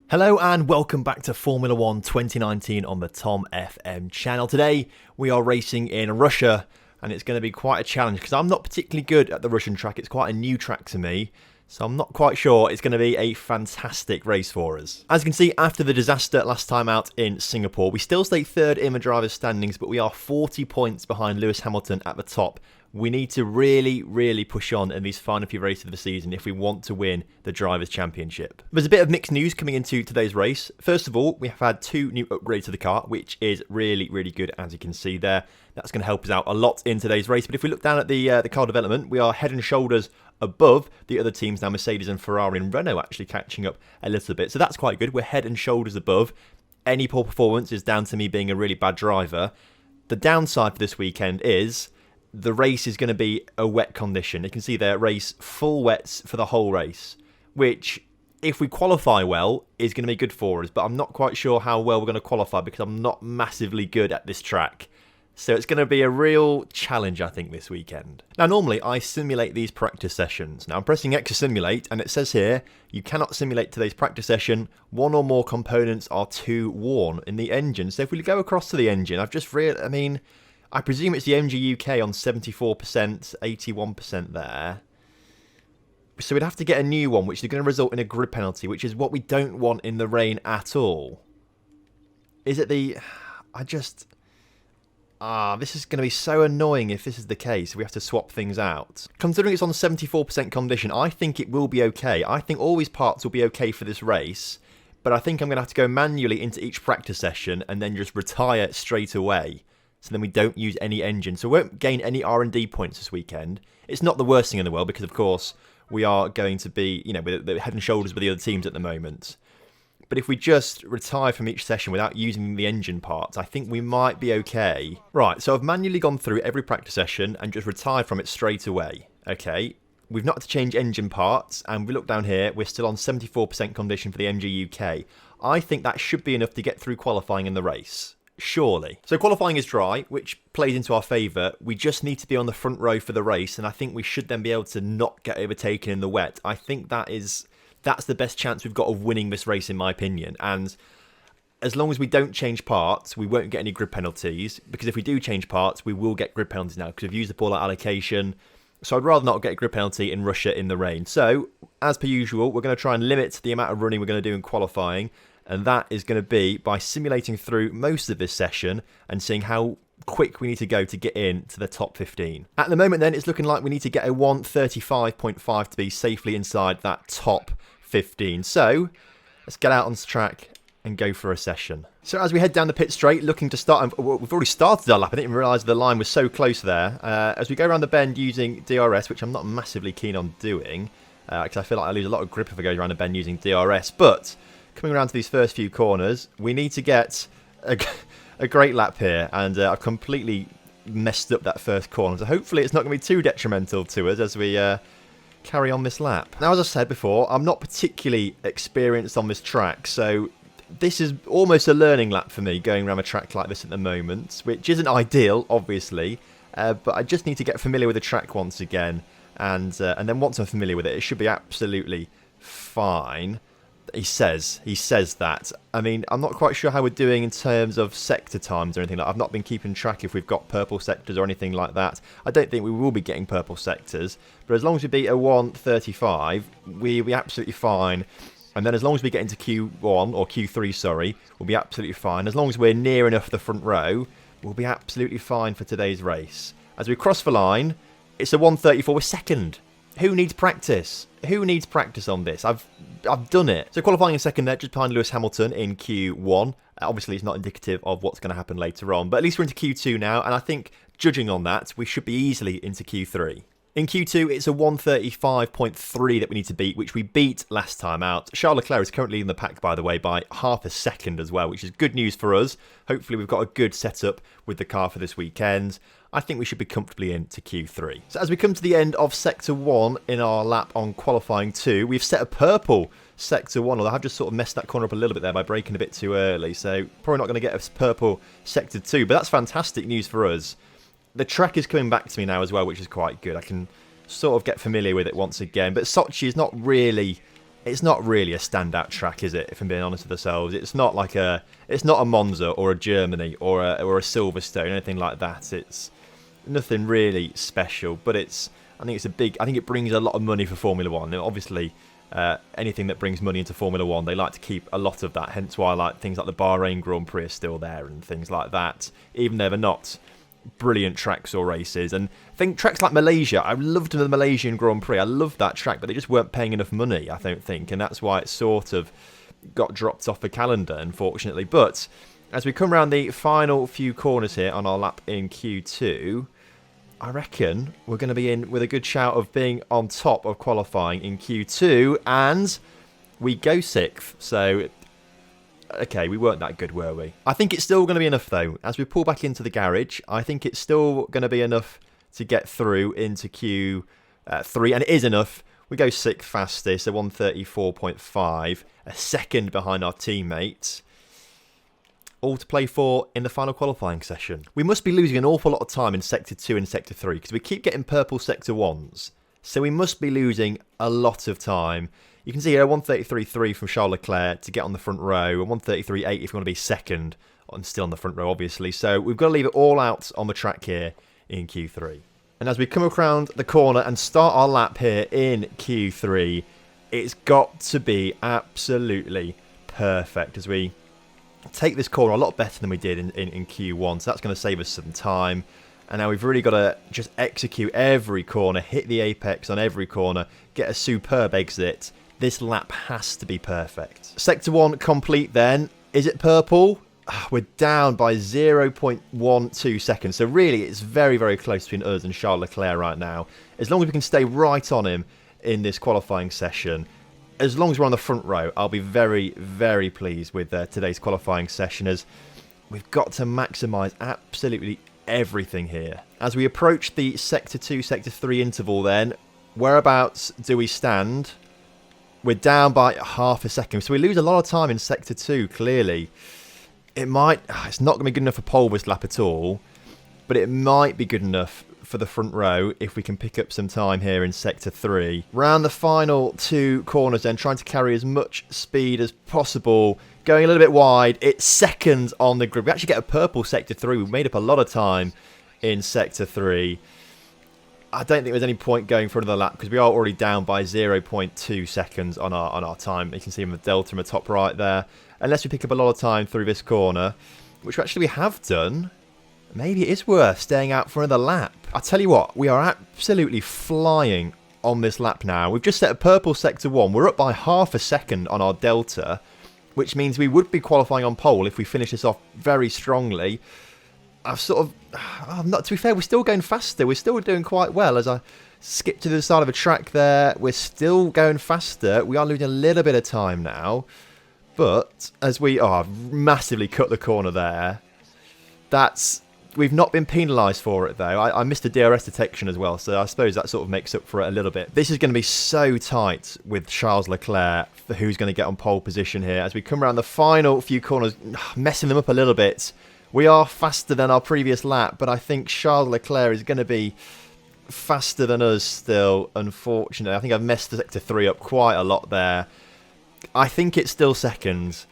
Hello and welcome back to Formula 1 2019 on the TomFM channel. Today we are racing in Russia and it's going to be quite a challenge because I'm not particularly good at the Russian track. It's quite a new track to me, so I'm not quite sure it's going to be a fantastic race for us. As you can see, after the disaster last time out in Singapore, we still stay third in the drivers' standings, but we are 40 points behind Lewis Hamilton at the top. We need to really push on in these final few races of the season if we want to win the Drivers' Championship. There's a bit of mixed news coming into today's race. First of all, we have had 2 new upgrades to the car, which is really good, as you can see there. That's going to help us out a lot in today's race. But if we look down at the car development, we are head and shoulders above the other teams now. Mercedes and Ferrari and Renault actually catching up a little bit. So that's quite good. We're head and shoulders above. Any poor performance is down to me being a really bad driver. The downside for this weekend is the race is going to be a wet condition. You can see there, race full wets for the whole race, which, if we qualify well, is going to be good for us. But I'm not quite sure how well we're going to qualify because I'm not massively good at this track. So it's going to be a real challenge, I think, this weekend. Now, normally I simulate these practice sessions. Now, I'm pressing X to simulate, and it says here, you cannot simulate today's practice session. 1 or more components are too worn in the engine. So if we go across to the engine, I presume it's the MG UK on 74%, 81% there. So we'd have to get a new one, which is going to result in a grid penalty, which is what we don't want in the rain at all. Is it the... this is going to be so annoying if this is the case. We have to swap things out. Considering it's on 74% condition, I think it will be okay. I think all these parts will be okay for this race. But I think I'm going to have to go manually into each practice session and then just retire straight away. So then we don't use any engine. So we won't gain any R&D points this weekend. It's not the worst thing in the world because, of course, we are going to be, with the head and shoulders with the other teams at the moment. But if we just retire from each session without using the engine parts, I think we might be okay. Right, so I've manually gone through every practice session and just retired from it straight away. Okay, we've not had to change engine parts, and we look down here, we're still on 74% condition for the MG UK. I think that should be enough to get through qualifying in the race. Surely. So qualifying is dry, which plays into our favour. We just need to be on the front row for the race, and I think we should then be able to not get overtaken in the wet. I think that's the best chance we've got of winning this race, in my opinion. And as long as we don't change parts, we won't get any grid penalties, because if we do change parts, we will get grid penalties now, because we've used up all our allocation. So I'd rather not get a grid penalty in Russia in the rain. So, as per usual, we're going to try and limit the amount of running we're going to do in qualifying. And that is going to be by simulating through most of this session and seeing how quick we need to go to get in to the top 15. At the moment then, it's looking like we need to get a 1:35.5 to be safely inside that top 15. So let's get out on the track and go for a session. So as we head down the pit straight, looking to start, we've already started our lap. I didn't even realise the line was so close there. As we go around the bend using DRS, which I'm not massively keen on doing, because I feel like I lose a lot of grip if I go around the bend using DRS, but coming around to these first few corners, we need to get a great lap here, and I've completely messed up that first corner, so hopefully it's not going to be too detrimental to us as we carry on this lap. Now, as I said before, I'm not particularly experienced on this track, so this is almost a learning lap for me, going around a track like this at the moment, which isn't ideal, obviously, but I just need to get familiar with the track once again, and then once I'm familiar with it should be absolutely fine. He says that. I mean, I'm not quite sure how we're doing in terms of sector times or anything like that. I've not been keeping track if we've got purple sectors or anything like that. I don't think we will be getting purple sectors, but as long as we beat a 1:35, we'll be absolutely fine. And then as long as we get into Q1, or Q3, sorry, we'll be absolutely fine. As long as we're near enough the front row, we'll be absolutely fine for today's race. As we cross the line, it's a 1:34, we're second. Who needs practice? Who needs practice on this? I've done it. So qualifying in second there, just behind Lewis Hamilton in Q1. Obviously, it's not indicative of what's going to happen later on. But at least we're into Q2 now. And I think, judging on that, we should be easily into Q3. In Q2, it's a 1:35.3 that we need to beat, which we beat last time out. Charles Leclerc is currently in the pack, by the way, by half a second as well, which is good news for us. Hopefully, we've got a good setup with the car for this weekend. I think we should be comfortably into Q3. So as we come to the end of Sector 1 in our lap on Qualifying 2, we've set a purple Sector 1, although I've just sort of messed that corner up a little bit there by braking a bit too early, so probably not going to get a purple Sector 2, but that's fantastic news for us. The track is coming back to me now as well, which is quite good. I can sort of get familiar with it once again, but Sochi is not really it's not really a standout track, is it? If I'm being honest with ourselves, it's not a Monza or a Germany or a Silverstone, anything like that. It's nothing really special, but I think it brings a lot of money for Formula One. Now, obviously, anything that brings money into Formula One, they like to keep a lot of that. Hence why things like the Bahrain Grand Prix are still there and things like that, even though they're not brilliant tracks or races. And I think tracks like Malaysia, I loved the Malaysian Grand Prix. I loved that track, but they just weren't paying enough money, I don't think, and that's why it sort of got dropped off the calendar, unfortunately. But as we come around the final few corners here on our lap in Q2, I reckon we're going to be in with a good shout of being on top of qualifying in Q2, and we go 6th. So, okay, we weren't that good, were we? I think it's still going to be enough, though. As we pull back into the garage, I think it's still going to be enough to get through into Q3, and it is enough. We go 6th fastest, so 134.5, a second behind our teammates. All to play for in the final qualifying session. We must be losing an awful lot of time in Sector 2 and Sector 3 because we keep getting purple Sector 1s. So we must be losing a lot of time. You can see here 133.3 from Charles Leclerc to get on the front row, and 133.8 if you want to be second, and still on the front row obviously. So we've got to leave it all out on the track here in Q3. And as we come around the corner and start our lap here in Q3, it's got to be absolutely perfect as we take this corner a lot better than we did in Q1, so that's going to save us some time. And now we've really got to just execute every corner, hit the apex on every corner, get a superb exit. This lap has to be perfect. Sector 1 complete then. Is it purple? We're down by 0.12 seconds, so really it's very, very close between us and Charles Leclerc right now. As long as we can stay right on him in this qualifying session, as long as we're on the front row, I'll be very, very pleased with today's qualifying session, as we've got to maximise absolutely everything here. As we approach the Sector 2, Sector 3 interval then, whereabouts do we stand? We're down by half a second, so we lose a lot of time in Sector 2, clearly. It's not going to be good enough for pole this lap at all, but it might be good enough for the front row if we can pick up some time here in Sector 3. Round the final 2 corners then, trying to carry as much speed as possible. Going a little bit wide. It's second on the grid. We actually get a purple Sector 3. We've made up a lot of time in Sector 3. I don't think there's any point going for another lap because we are already down by 0.2 seconds on our time. You can see the delta in the top right there. Unless we pick up a lot of time through this corner, which actually we have done. Maybe it is worth staying out for another lap. I tell you what, we are absolutely flying on this lap now. We've just set a purple Sector 1. We're up by half a second on our delta, which means we would be qualifying on pole if we finish this off very strongly. To be fair, we're still going faster. We're still doing quite well. As I skip to the side of a track there, we're still going faster. We are losing a little bit of time now. But as I've massively cut the corner there. We've not been penalised for it, though. I missed a DRS detection as well, so I suppose that sort of makes up for it a little bit. This is going to be so tight with Charles Leclerc for who's going to get on pole position here. As we come around the final few corners, messing them up a little bit. We are faster than our previous lap, but I think Charles Leclerc is going to be faster than us still, unfortunately. I think I've messed the Sector 3 up quite a lot there. I think it's still second.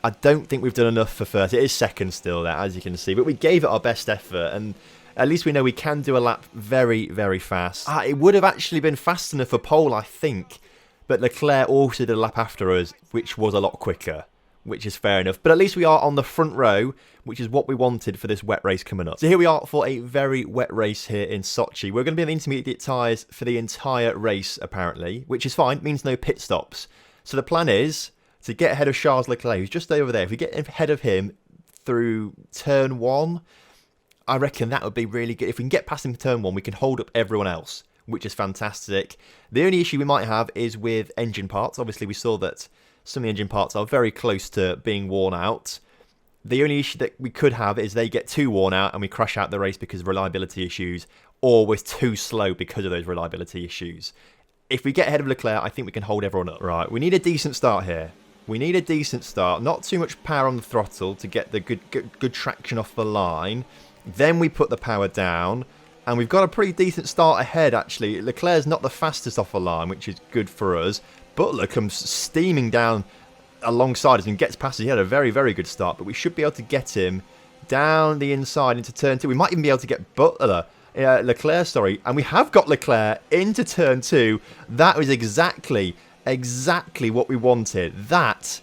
I don't think we've done enough for first. It is second still there, as you can see. But we gave it our best effort, and at least we know we can do a lap very, very fast. It would have actually been fast enough for pole, I think. But Leclerc also did a lap after us, which was a lot quicker, which is fair enough. But at least we are on the front row, which is what we wanted for this wet race coming up. So here we are for a very wet race here in Sochi. We're going to be in the intermediate tyres for the entire race, apparently, which is fine. It means no pit stops. So the plan is to get ahead of Charles Leclerc, who's just over there. If we get ahead of him through turn 1, I reckon that would be really good. If we can get past him in turn 1, we can hold up everyone else, which is fantastic. The only issue we might have is with engine parts. Obviously, we saw that some of the engine parts are very close to being worn out. The only issue that we could have is they get too worn out and we crash out the race because of reliability issues, or we're too slow because of those reliability issues. If we get ahead of Leclerc, I think we can hold everyone up. Right, we need a decent start here. We need a decent start. Not too much power on the throttle to get the good traction off the line. Then we put the power down. And we've got a pretty decent start ahead, actually. Leclerc's not the fastest off the line, which is good for us. Butler comes steaming down alongside us and gets past us. He had a very, very good start, but we should be able to get him down the inside into turn 2. We might even be able to get Leclerc, and we have got Leclerc into turn 2. That was exactly what we wanted. That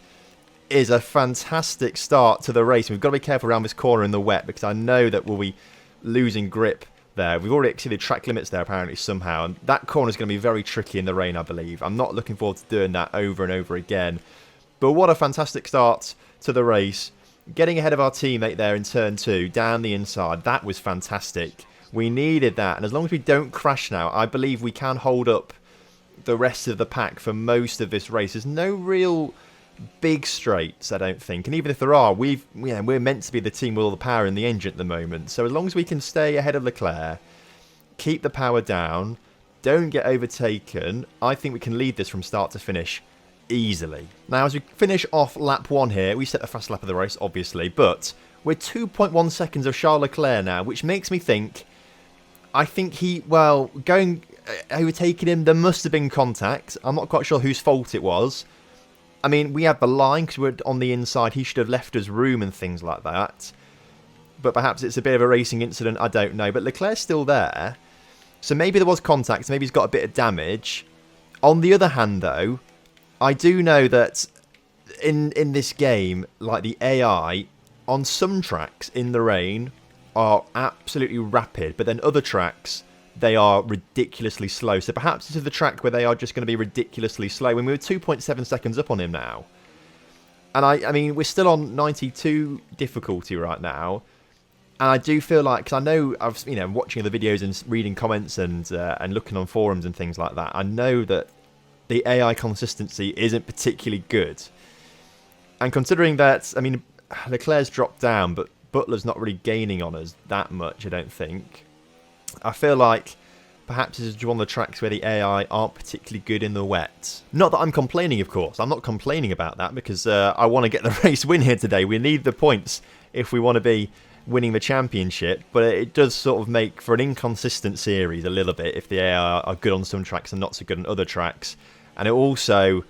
is a fantastic start to the race. We've got to be careful around this corner in the wet, because I know that we'll be losing grip there. We've already exceeded track limits there apparently somehow, and that corner is going to be very tricky in the rain, I believe. I'm not looking forward to doing that over and over again. But what a fantastic start to the race. Getting ahead of our teammate there in turn 2, down the inside, that was fantastic. We needed that, and as long as we don't crash now, I believe we can hold up the rest of the pack for most of this race. There's no real big straights, I don't think, and even if there are, we're meant to be the team with all the power in the engine at the moment. So as long as we can stay ahead of Leclerc, keep the power down, don't get overtaken, I think we can lead this from start to finish easily. Now, as we finish off lap 1 here, we set the fast lap of the race, obviously, but we're 2.1 seconds of Charles Leclerc now, which makes me think, overtaking him, there must have been contact. I'm not quite sure whose fault it was. I mean, we had the line because we're on the inside. He should have left us room and things like that. But perhaps it's a bit of a racing incident, I don't know. But Leclerc's still there. So maybe there was contact, maybe he's got a bit of damage. On the other hand, though, I do know that in this game, like the AI, on some tracks in the rain are absolutely rapid, but then other tracks, they are ridiculously slow. So perhaps this is the track where they are just going to be ridiculously slow. When we were 2.7 seconds up on him now. And I mean, we're still on 92 difficulty right now. And I do feel like, because I know I've, watching the videos and reading comments and looking on forums and things like that, I know that the AI consistency isn't particularly good. And considering that, I mean, Leclerc's dropped down, but Butler's not really gaining on us that much, I don't think. I feel like perhaps this is one of the tracks where the AI aren't particularly good in the wet. Not that I'm complaining, of course. I'm not complaining about that because I want to get the race win here today. We need the points if we want to be winning the championship, but it does sort of make for an inconsistent series a little bit if the AI are good on some tracks and not so good on other tracks. And it also,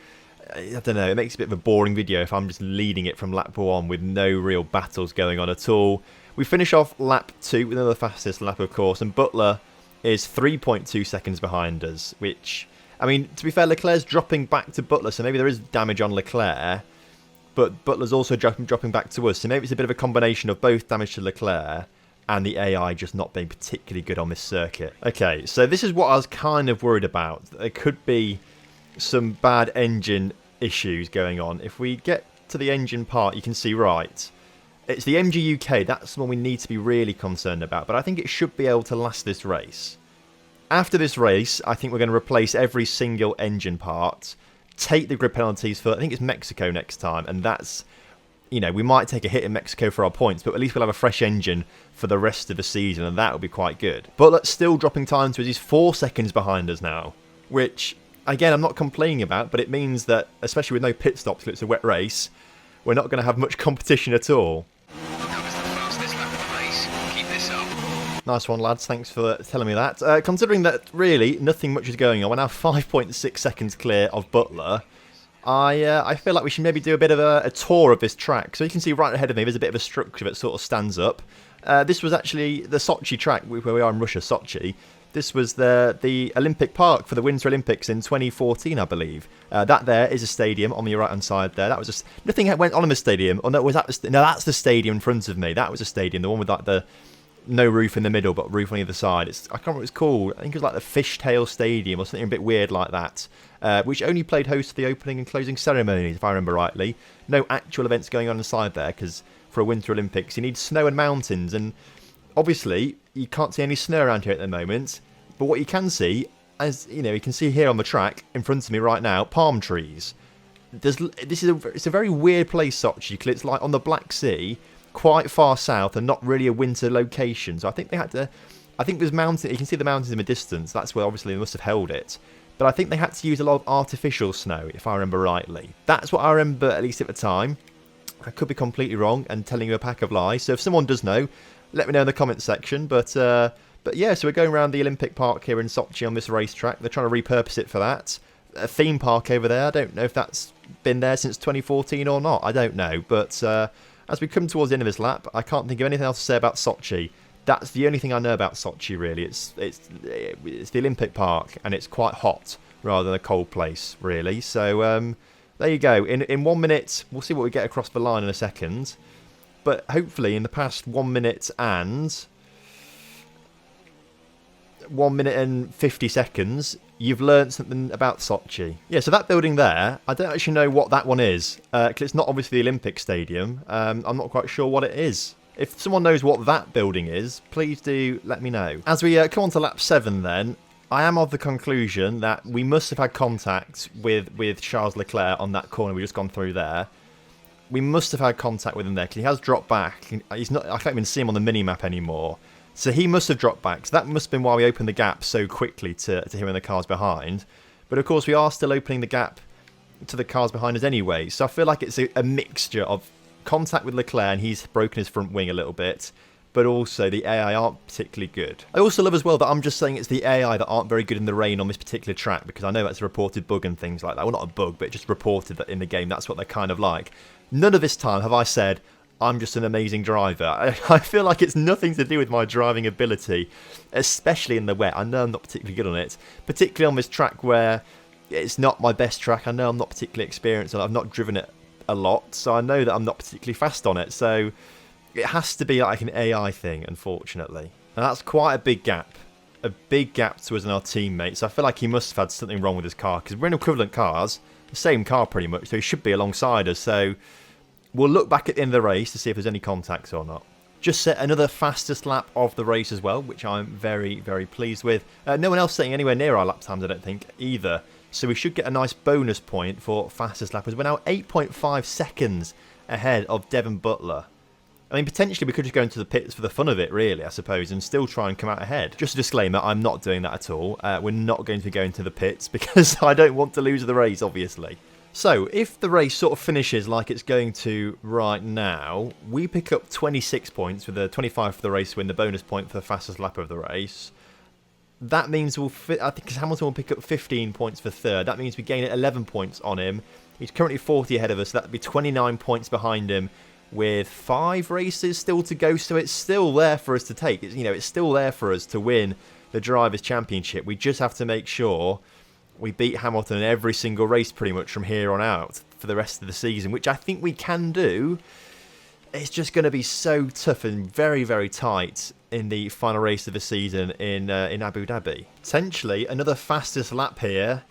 I don't know, it makes a bit of a boring video if I'm just leading it from lap 1 with no real battles going on at all. We finish off lap 2 with another fastest lap, of course, and Butler is 3.2 seconds behind us, which, I mean, to be fair, Leclerc's dropping back to Butler, so maybe there is damage on Leclerc, but Butler's also dropping back to us, so maybe it's a bit of a combination of both damage to Leclerc and the AI just not being particularly good on this circuit. Okay, so this is what I was kind of worried about. There could be some bad engine issues going on. If we get to the engine part, you can see, right, it's the MG UK, that's the one we need to be really concerned about, but I think it should be able to last this race. After this race, I think we're going to replace every single engine part, take the grid penalties for, I think it's Mexico next time, and that's, we might take a hit in Mexico for our points, but at least we'll have a fresh engine for the rest of the season, and that will be quite good. But still dropping time to us, he's 4 seconds behind us now, which, again, I'm not complaining about, but it means that, especially with no pit stops, if it's a wet race, we're not going to have much competition at all. Nice one, lads. Thanks for telling me that. Considering that, really, nothing much is going on, we're now 5.6 seconds clear of Butler. I feel like we should maybe do a bit of a tour of this track. So you can see right ahead of me, there's a bit of a structure that sort of stands up. This was actually the Sochi track, where we are in Russia, Sochi. This was the Olympic Park for the Winter Olympics in 2014, I believe. That there is a stadium on the right-hand side there. That was just nothing went on in the stadium. Oh no, that's the stadium in front of me. That was a stadium, the one with like the no roof in the middle, but roof on either side. I can't remember what it's called. I think it was like the Fishtail Stadium or something a bit weird like that, which only played host to the opening and closing ceremonies, if I remember rightly. No actual events going on inside there, because for a Winter Olympics, you need snow and mountains, and obviously you can't see any snow around here at the moment. But what you can see, as you can see here on the track in front of me right now, palm trees. It's a very weird place, Sochi, because it's like on the Black Sea, quite far south and not really a winter location. So I think they had to, I think there's mountain, you can see the mountains in the distance, that's where obviously they must have held it. But I think they had to use a lot of artificial snow, if I remember rightly. That's what I remember, at least at the time. I could be completely wrong and telling you a pack of lies. So if someone does know, let me know in the comments section. But yeah, so we're going around the Olympic Park here in Sochi on this racetrack. They're trying to repurpose it for that. a theme park over there. I don't know if that's been there since 2014 or not. I don't know. But as we come towards the end of this lap, I can't think of anything else to say about Sochi. That's the only thing I know about Sochi, really. It's the Olympic Park, and it's quite hot rather than a cold place, really. So there you go. In 1 minute, we'll see what we get across the line in a second. But hopefully, in the past 1 minute and 1 minute and 50 seconds, you've learned something about Sochi. Yeah, so that building there, I don't actually know what that one is, because it's not obviously the Olympic Stadium. I'm not quite sure what it is. If someone knows what that building is, please do let me know. As we come on to lap 7 then, I am of the conclusion that we must have had contact with Charles Leclerc on that corner we just gone through there. We must have had contact with him there, because he has dropped back. He's not. I can't even see him on the mini-map anymore. So he must have dropped back. So that must have been why we opened the gap so quickly to him and the cars behind. But of course, we are still opening the gap to the cars behind us anyway. So I feel like it's a mixture of contact with Leclerc, and he's broken his front wing a little bit, but also the AI aren't particularly good. I also love as well that I'm just saying it's the AI that aren't very good in the rain on this particular track, because I know that's a reported bug and things like that. Well, not a bug, but just reported that in the game that's what they're kind of like. None of this time have I said I'm just an amazing driver. I feel like it's nothing to do with my driving ability, especially in the wet. I know I'm not particularly good on it, particularly on this track where it's not my best track. I know I'm not particularly experienced, and I've not driven it a lot, so I know that I'm not particularly fast on it. So it has to be like an AI thing, unfortunately. And that's quite a big gap to us and our teammates. So I feel like he must have had something wrong with his car, because we're in equivalent cars, the same car pretty much, so he should be alongside us. So we'll look back at the end of the race to see if there's any contacts or not. Just set another fastest lap of the race as well, which I'm very, very pleased with. No one else sitting anywhere near our lap times, I don't think, either. So we should get a nice bonus point for fastest lap, as we're now 8.5 seconds ahead of Devon Butler. I mean, potentially we could just go into the pits for the fun of it, really, I suppose, and still try and come out ahead. Just a disclaimer, I'm not doing that at all. We're not going to be going to the pits, because I don't want to lose the race, obviously. So, if the race sort of finishes like it's going to right now, we pick up 26 points with a 25 for the race win, the bonus point for the fastest lap of the race. That means I think Hamilton will pick up 15 points for third. That means we gain 11 points on him. He's currently 40 ahead of us, so that would be 29 points behind him with 5 races still to go. So it's still there for us to take. It's still there for us to win the Drivers' Championship. We just have to make sure we beat Hamilton in every single race pretty much from here on out for the rest of the season, which I think we can do. It's just going to be so tough and very, very tight in the final race of the season in Abu Dhabi. Potentially another fastest lap here.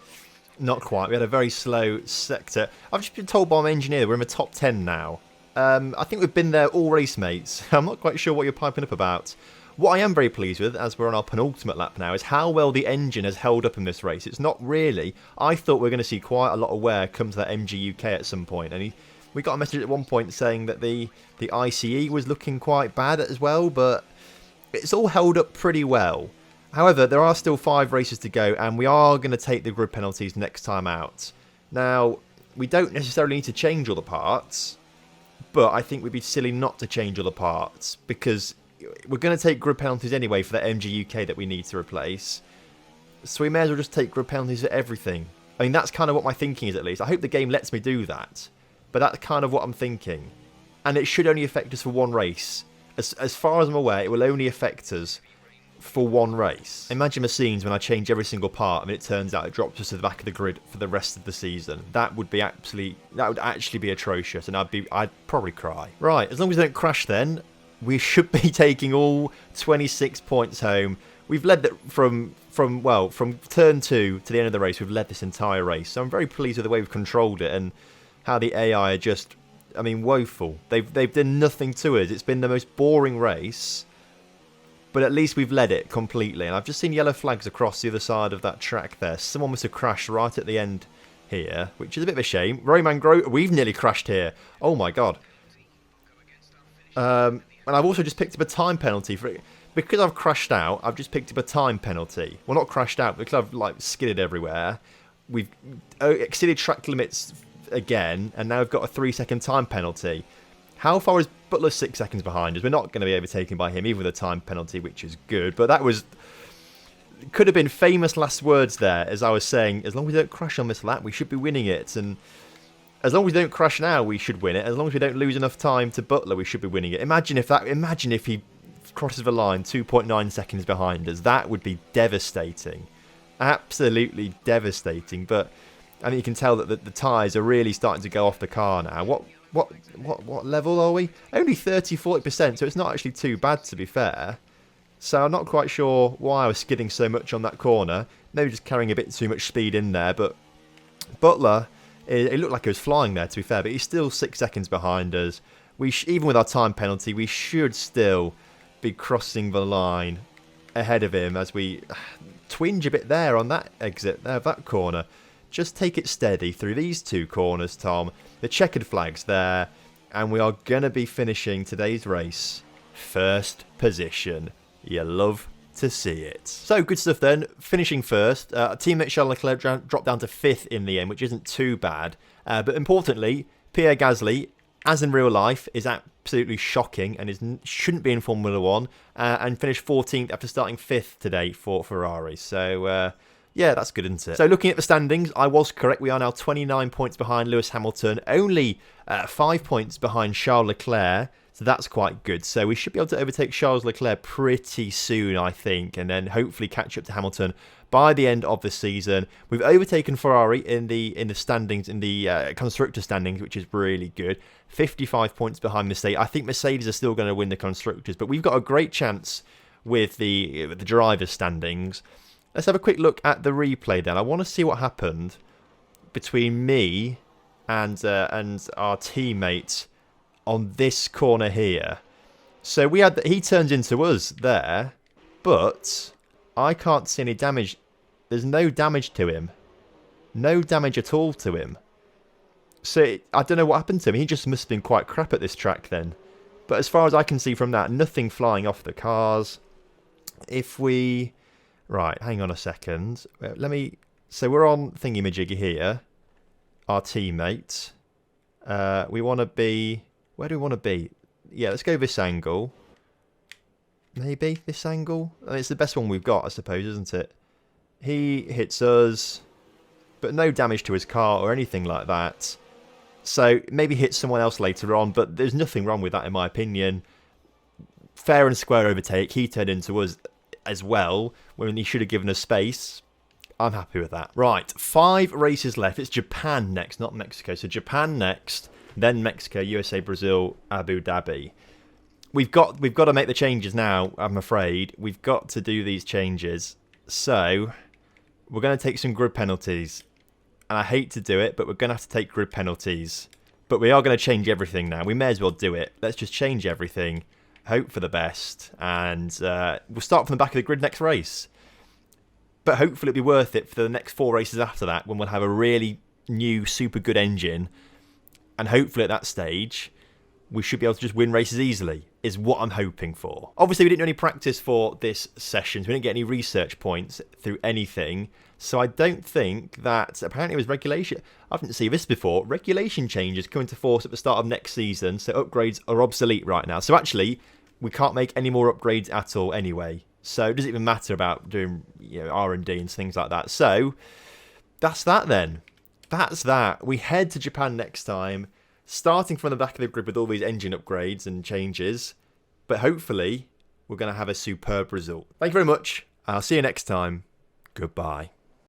Not quite. We had a very slow sector. I've just been told by my engineer we're in the top 10 now. I think we've been there all race, mates. I'm not quite sure what you're piping up about. What I am very pleased with, as we're on our penultimate lap now, is how well the engine has held up in this race. It's not really. I thought we were going to see quite a lot of wear come to that MG UK at some point. And we got a message at one point saying that the ICE was looking quite bad as well, but it's all held up pretty well. However, there are still 5 races to go, and we are going to take the grid penalties next time out. Now, we don't necessarily need to change all the parts, but I think we'd be silly not to change all the parts, because we're going to take grid penalties anyway for that MG UK that we need to replace. So we may as well just take grid penalties for everything. I mean, that's kind of what my thinking is, at least. I hope the game lets me do that, but that's kind of what I'm thinking. And it should only affect us for one race. As far as I'm aware, it will only affect us for one race. Imagine the scenes when I change every single part and it turns out it drops us to the back of the grid for the rest of the season. That would actually be atrocious, and I'd probably cry. Right, as long as we don't crash then, we should be taking all 26 points home. We've led that from turn 2 to the end of the race. We've led this entire race, so I'm very pleased with the way we've controlled it and how the AI are just, woeful. They've done nothing to us. It's been the most boring race, but at least we've led it completely. And I've just seen yellow flags across the other side of that track there. Someone must have crashed right at the end here, which is a bit of a shame. We've nearly crashed here. Oh my god. And I've also just picked up a time penalty for it. Because I've crashed out, I've just picked up a time penalty. Well, not crashed out, because I've skidded everywhere. We've exceeded track limits again, and now we've got a 3-second time penalty. How far is Butler 6 seconds behind us? We're not going to be overtaken by him, even with a time penalty, which is good. But that was could have been famous last words there, as I was saying, as long as we don't crash on this lap, we should be winning it. And as long as we don't crash now, we should win it. As long as we don't lose enough time to Butler, we should be winning it. Imagine if he crosses the line 2.9 seconds behind us. That would be devastating. Absolutely devastating. But I think you can tell that the tyres are really starting to go off the car now. What level are we? Only 30-40%, so it's not actually too bad, to be fair. So I'm not quite sure why I was skidding so much on that corner. Maybe just carrying a bit too much speed in there. But Butler, it looked like he was flying there, to be fair. But he's still 6 seconds behind us. Even with our time penalty, we should still be crossing the line ahead of him as we twinge a bit there on that exit, there, that corner. Just take it steady through these 2 corners, Tom. The checkered flag's there. And we are going to be finishing today's race first position. You love to see it. So, good stuff then. Finishing first. Teammate Charles Leclerc dropped down to 5th in the end, which isn't too bad. But importantly, Pierre Gasly, as in real life, is absolutely shocking and shouldn't be in Formula 1. And finished 14th after starting 5th today for Ferrari. So, yeah, that's good, isn't it? So, looking at the standings, I was correct. We are now 29 points behind Lewis Hamilton. Only 5 points behind Charles Leclerc. So that's quite good. So we should be able to overtake Charles Leclerc pretty soon, I think, and then hopefully catch up to Hamilton by the end of the season. We've overtaken Ferrari in the standings, in the constructor standings, which is really good. 55 points behind Mercedes. I think Mercedes are still going to win the constructors, but we've got a great chance with the drivers' standings. Let's have a quick look at the replay then. I want to see what happened between me and our teammate on this corner here. So he turns into us there, but I can't see any damage. There's no damage to him. No damage at all to him. So I don't know what happened to him. He just must have been quite crap at this track then. But as far as I can see from that, nothing flying off the cars. If we... Right, hang on a second. So we're on thingy-majiggy here. Our teammate. We want to be... Where do we want to be? Yeah, let's go this angle. Maybe this angle? It's the best one we've got, I suppose, isn't it? He hits us, but no damage to his car or anything like that. So maybe hit someone else later on, but there's nothing wrong with that in my opinion. Fair and square overtake. He turned into us as well when he should have given us space. I'm happy with that. Right, 5 races left. It's Japan next, not Mexico. So Japan next. Then Mexico, USA, Brazil, Abu Dhabi. We've got to make the changes now, I'm afraid. We've got to do these changes. So, we're going to take some grid penalties. And I hate to do it, but we're going to have to take grid penalties. But we are going to change everything now. We may as well do it. Let's just change everything. Hope for the best. And we'll start from the back of the grid next race. But hopefully it'll be worth it for the next 4 races after that, when we'll have a really new, super good engine. And hopefully at that stage, we should be able to just win races easily, is what I'm hoping for. Obviously, we didn't do any practice for this session, so we didn't get any research points through anything. So I don't think that, apparently it was regulation. I haven't seen this before. Regulation changes come into force at the start of next season, so upgrades are obsolete right now. So actually, we can't make any more upgrades at all anyway. So it doesn't even matter about doing R&D and things like that. So that's that then. That's that. We head to Japan next time, starting from the back of the grid with all these engine upgrades and changes. But hopefully, we're going to have a superb result. Thank you very much. I'll see you next time. Goodbye.